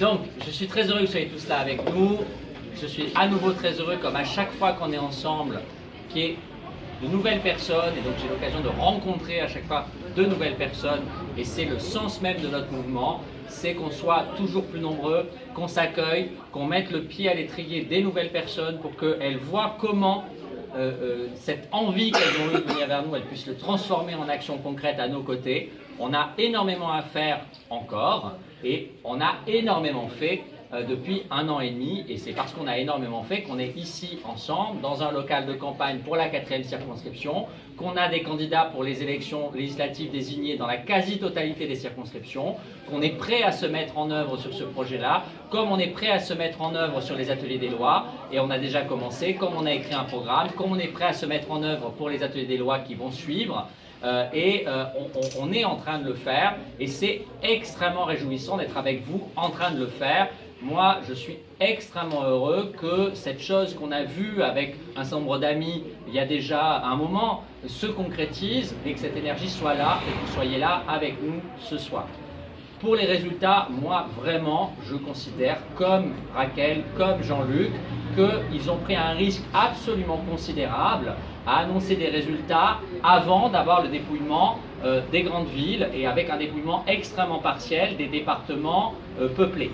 Donc, je suis très heureux que vous soyez tous là avec nous. Je suis à nouveau très heureux, comme à chaque fois qu'on est ensemble, qu'il y ait de nouvelles personnes. Et donc, j'ai l'occasion de rencontrer à chaque fois de nouvelles personnes. Et c'est le sens même de notre mouvement. C'est qu'on soit toujours plus nombreux, qu'on s'accueille, qu'on mette le pied à l'étrier des nouvelles personnes pour qu'elles voient comment cette envie qu'elles ont eue de venir vers nous, elles puissent le transformer en action concrète à nos côtés. On a énormément à faire encore et on a énormément fait depuis 1 an et demi, et c'est parce qu'on a énormément fait qu'on est ici ensemble dans un local de campagne pour la 4e circonscription, qu'on a des candidats pour les élections législatives désignés dans la quasi-totalité des circonscriptions, qu'on est prêt à se mettre en œuvre sur ce projet-là, comme on est prêt à se mettre en œuvre sur les ateliers des lois, et on a déjà commencé, comme on a écrit un programme, comme on est prêt à se mettre en œuvre pour les ateliers des lois qui vont suivre. On est en train de le faire, et c'est extrêmement réjouissant d'être avec vous en train de le faire. Moi, je suis extrêmement heureux que cette chose qu'on a vue avec un certain nombre d'amis il y a déjà un moment se concrétise et que cette énergie soit là et que vous soyez là avec nous ce soir. Pour les résultats, moi, vraiment, je considère, comme Raquel, comme Jean-Luc, qu'ils ont pris un risque absolument considérable à annoncer des résultats avant d'avoir le dépouillement des grandes villes et avec un dépouillement extrêmement partiel des départements peuplés,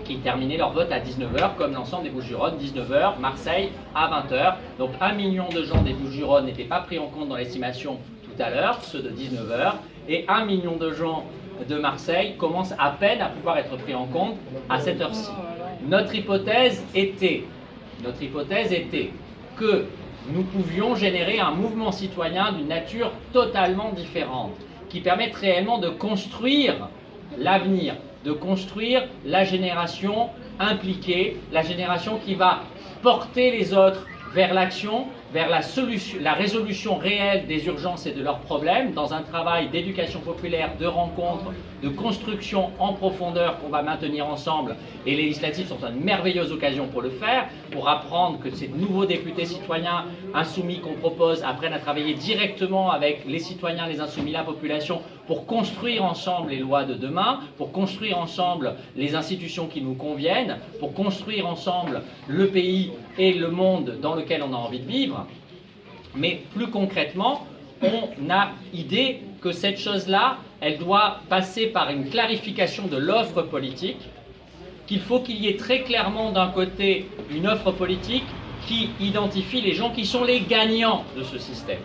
qui terminaient leur vote à 19 h, comme l'ensemble des Bouches-du-Rhône, 19 h, Marseille à 20 h. Donc 1 million de gens des Bouches-du-Rhône n'étaient pas pris en compte dans l'estimation tout à l'heure, ceux de 19 h, et 1 million de gens de Marseille commencent à peine à pouvoir être pris en compte à cette heure-ci. Notre hypothèse était que nous pouvions générer un mouvement citoyen d'une nature totalement différente, qui permette réellement de construire l'avenir, de construire la génération impliquée, la génération qui va porter les autres vers l'action, vers la résolution réelle des urgences et de leurs problèmes, dans un travail d'éducation populaire, de rencontre, de construction en profondeur qu'on va maintenir ensemble. Et les législatives sont une merveilleuse occasion pour le faire, pour apprendre que ces nouveaux députés citoyens insoumis qu'on propose apprennent à travailler directement avec les citoyens, les insoumis, la population, pour construire ensemble les lois de demain, pour construire ensemble les institutions qui nous conviennent, pour construire ensemble le pays et le monde dans lequel on a envie de vivre. Mais plus concrètement, on a idée que cette chose-là, elle doit passer par une clarification de l'offre politique, qu'il faut qu'il y ait très clairement d'un côté une offre politique qui identifie les gens qui sont les gagnants de ce système.